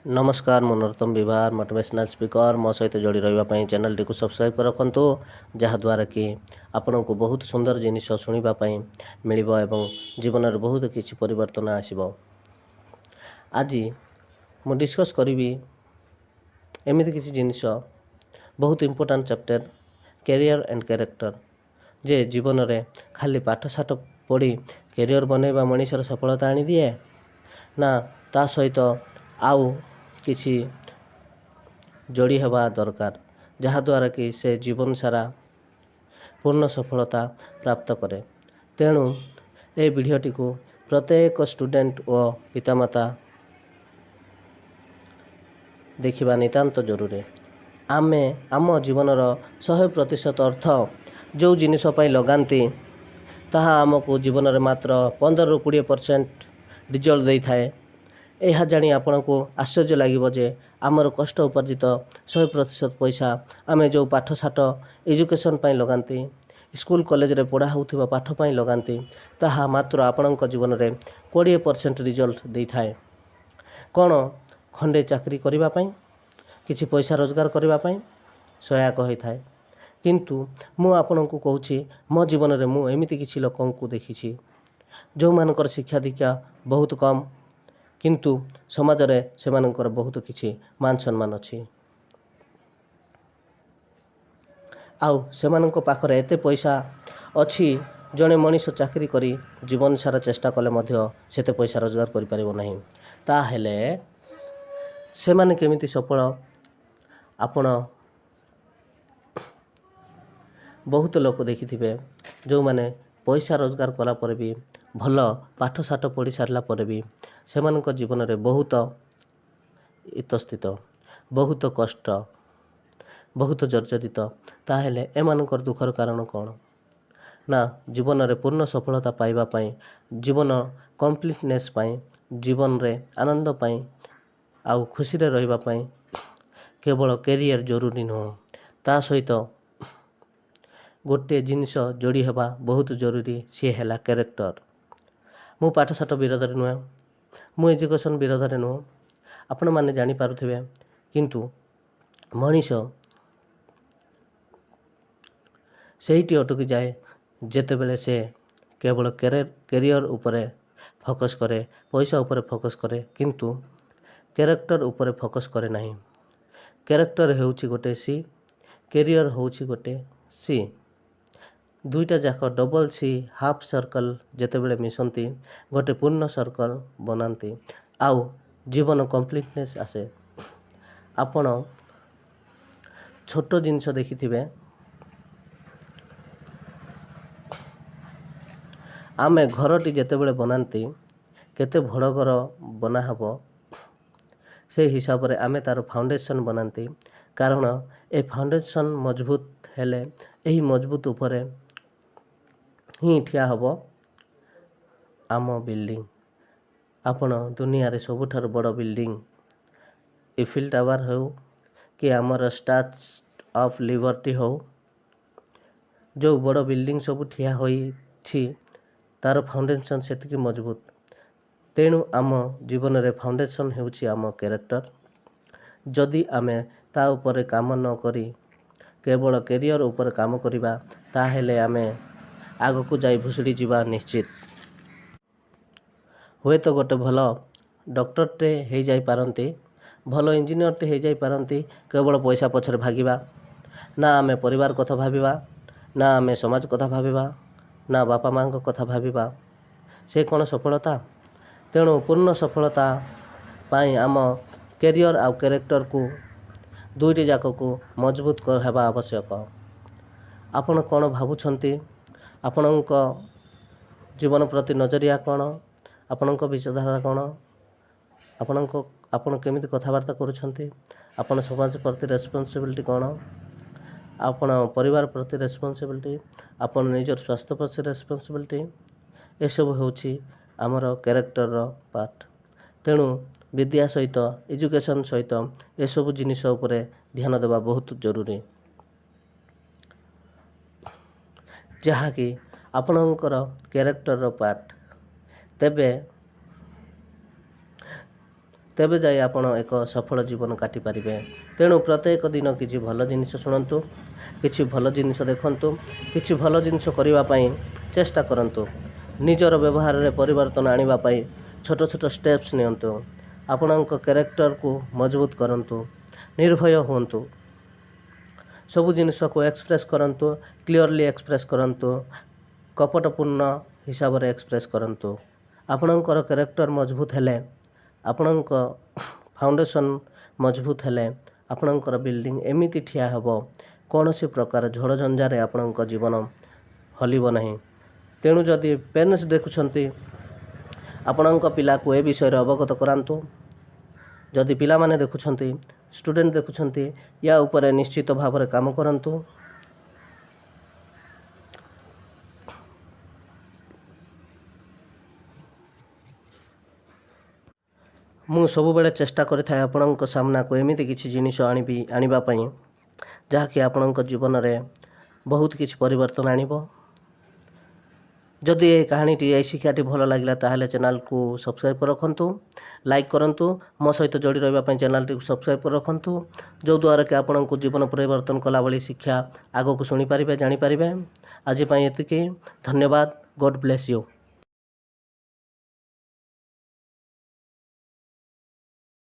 नमस्कार मनोरतम Vibhar motivational speaker मो सहित जोड़ी रही चैनल टी सब्सक्राइब कर रखु जहाद्वारा कि आपण को बहुत सुंदर जिनिस शुणापी मिल जीवन में बहुत किसी परिवर्तन आसब। आज मु डिस्कस करी एमती किसी जिनिस बहुत important chapter career and character जे जीवन में खाली पाठशाठ पढ़ी कैरियर बनैबा मनीषर सफलता आनी दिए ना ता सहित आउ किसी जोड़ी हेबा दरकार जहाद्वारा कि से जीवन सारा पूर्ण सफलता प्राप्त करे। तेणु ए वीडियोटी को प्रत्येक स्टूडेंट व पितामाता देखिबा नितांत जरूरी। आमे आम जीवनर 100% अर्थ जो जिनिस पई लगांती ताहा आमको जीवन में मात्र 15-20% रिजल्ट दे थाए। यह जानी आपण को आश्चर्य लगे जे आमर कष्ट उपार्जित 100% पैसा आम जो पाठशाठ एजुकेशन पाई लगांती स्कूल कॉलेज रे पढ़ा होउथिबा पाठ पाई लगांती ताहा मात्र आपण जीवन में 20% रिजल्ट दे थाए। कौन खंडे चाकरी करिबा पाई किछि पैसा रोजगार करिबा पाई सहायक होई थाए। किंतु मु आपण को कहूछि मो जीवन में मु एमिति किछि लोकन को देखिछि जो मानकर शिक्षा दीक्षा बहुत कम किंतु समाज रे सेमानकर बहुत किछि मान सम्मान अछि। आउ सेमानक पाखरे एते पैसा अछि जड़े मनीष चाकरी करी जीवन सारा चेष्टा कले मध्य सेते पैसा रोजगार करि परिबो नाही। ताहेले सेमाने केमिति सफल आपण बहुत लोक देखिथिबे जो माने पैसा रोजगार कला पर भी भल पाठशाठ पढ़ी सारला पर भी सेमानक जीवन में बहुत इतस्थित बहुत कष्ट बहुत जर्जरित। ताहेले एमानकर दुखर कारण कौन ना जीवन में पूर्ण सफलता पाइबा पाई जीवन कम्प्लीटनेस पाई जीवन रे आनंद पाई आउ खुशी रे रहिबा पाई केवल कैरियर जरूरी नुह ता सहित गोटे जिनिस जोड़ी हेबा बहुत जरूरी सी है कैरेक्टर। मु पाठशाठ विरोध में नुहे मु एजुकेशन विरोध में नुह आपण मैंने जानीपारे किंतु मनीष सेठी अटकी जाए जेतेबेले से केवल कैरियर उपरे फोकस करे पैसा उपरे फोकस करे किंतु कैरेक्टर उपरे फोकस करे नहीं। कैरेक्टर होउछि गोटे सी कैरियर होउछि गोटे सी दुईटा जाक डबल सी हाफ सर्कल जेतेबेले मिसंती गोटे पूर्ण सर्कल बनाती आउ जीवन कम्प्लीटनेस आसे। आपण छोट जिनस देखिथिबे आमे घरटी जेतेबेले बनाती केते बड़ घर बना हबो से हिसाब रे आमे तार फाउंडेशन बनाती कारण ए फाउंडेशन मजबूत हेले एही मजबूत उपरे ही ठिया हबो आम बिल्डिंग। आपण दुनिया रे सबुठार बड़ बिल्डिंग इफिल टावर हो कि आमर स्टैच्यू ऑफ लिबर्टी हो जो बड़ बिल्डिंग सब ठिया होई छी तार फाउंडेशन सेतिकी मजबूत। तेणु आम जीवन रे फाउंडेशन हेउछि आम कैरेक्टर। जदि आमे ता उपरे काम न करी केवल कैरियर उपरे काम करिबा ताहेले आमे आगो को जाई भुसड़ी जीवा निश्चित। हुए तो गोटे भल डॉक्टरटे हो जाई पारंती भल इंजीनियरटे हो जाई पारंती केवल पैसा पछरे भागिबा ना आमे परिवार कथा भाबिबा ना आमे समाज कथा भाबिबा ना बापा माँ कथा भाबिबा से कौन सफलता। तेणु पूर्ण सफलता पाई आम कैरियर आउ कैरेक्टर को दुईटी जाक को मजबूत हेबा आवश्यक। आपण कौन भावुछंती आपणक जीवन प्रति नजरिया कौन आपणक विचारधारा कौन आपण केमिति कथबार्ता करुछंती आपण समाज प्रति रेस्पॉन्सिबिलिटी कौन आपण परिवार प्रति रेस्पॉन्सिबिलिटी आपण निजर स्वास्थ्य प्रति रेस्पॉन्सिबिलिटी ए सब होउछि आमर कैरेक्टर पार्ट। तेणु विद्या सहित एजुकेशन सहित ए सब जिनिस उपरे ध्यान देवा बहुत जरूरी जहाँकि आपणकर कैरेक्टर पार्ट। तेबे ତେବେ ଯାଇ ଆପଣ ଏକ ସଫଳ ଜୀବନ କାଟିପାରିବେ। ତେଣୁ ପ୍ରତ୍ୟେକ ଦିନ କିଛି ଭଲ ଜିନିଷ ଶୁଣନ୍ତୁ, କିଛି ଭଲ ଜିନିଷ ଦେଖନ୍ତୁ, କିଛି ଭଲ ଜିନିଷ କରିବା ପାଇଁ ଚେଷ୍ଟା କରନ୍ତୁ। ନିଜର ବ୍ୟବହାରରେ ପରିବର୍ତ୍ତନ ଆଣିବା ପାଇଁ ଛୋଟ ଛୋଟ ଷ୍ଟେପ୍ସ ନିଅନ୍ତୁ। ଆପଣଙ୍କ କ୍ୟାରେକ୍ଟରକୁ ମଜବୁତ କରନ୍ତୁ, ନିର୍ଭୟ ହୁଅନ୍ତୁ, ସବୁ ଜିନିଷକୁ ଏକ୍ସପ୍ରେସ୍ କରନ୍ତୁ, କ୍ଲିଅରଲି ଏକ୍ସପ୍ରେସ୍ କରନ୍ତୁ, କପଟପୂର୍ଣ୍ଣ ହିସାବରେ ଏକ୍ସପ୍ରେସ୍ କରନ୍ତୁ। ଆପଣଙ୍କର କ୍ୟାରେକ୍ଟର ମଜବୁତ ହେଲେ, ଆପଣଙ୍କ ଫାଉଣ୍ଡେସନ୍ ମଜବୁତ ହେଲେ ଆପଣଙ୍କର ବିଲ୍ଡିଂ ଏମିତି ଠିଆ ହେବ, କୌଣସି ପ୍ରକାର ଝଡ଼ ଝଞ୍ଜାରେ ଆପଣଙ୍କ ଜୀବନ ହଲିବ ନାହିଁ। ତେଣୁ ଯଦି ପେରେଣ୍ଟସ୍ ଦେଖୁଛନ୍ତି, ଆପଣଙ୍କ ପିଲାକୁ ଏ ବିଷୟରେ ଅବଗତ କରାନ୍ତୁ। ଯଦି ପିଲାମାନେ ଦେଖୁଛନ୍ତି, ଷ୍ଟୁଡେଣ୍ଟ ଦେଖୁଛନ୍ତି, ୟା ଉପରେ ନିଶ୍ଚିତ ଭାବରେ କାମ କରନ୍ତୁ। ମୁଁ ସବୁବେଳେ ଚେଷ୍ଟା କରିଥାଏ ଆପଣଙ୍କ ସାମ୍ନାକୁ ଏମିତି କିଛି ଜିନିଷ ଆଣିବା ପାଇଁ ଯାହାକି ଆପଣଙ୍କ ଜୀବନରେ ବହୁତ କିଛି ପରିବର୍ତ୍ତନ ଆଣିବ। ଯଦି ଏ କାହାଣୀଟି, ଏହି ଶିକ୍ଷାଟି ଭଲ ଲାଗିଲା ତାହେଲେ ଚ୍ୟାନେଲକୁ ସବସ୍କ୍ରାଇବ୍ କରି ରଖନ୍ତୁ, ଲାଇକ୍ କରନ୍ତୁ। ମୋ ସହିତ ଯୋଡ଼ି ରହିବା ପାଇଁ ଚ୍ୟାନେଲଟିକୁ ସବସ୍କ୍ରାଇବ୍ କରି ରଖନ୍ତୁ, ଯେଉଁଦ୍ୱାରା କି ଆପଣଙ୍କୁ ଜୀବନ ପରିବର୍ତ୍ତନ କଲା ଭଳି ଶିକ୍ଷା ଆଗକୁ ଶୁଣିପାରିବେ, ଜାଣିପାରିବେ। ଆଜି ପାଇଁ ଏତିକି। ଧନ୍ୟବାଦ। ଗଡ୍ ବ୍ଲେସ୍ ୟୁ।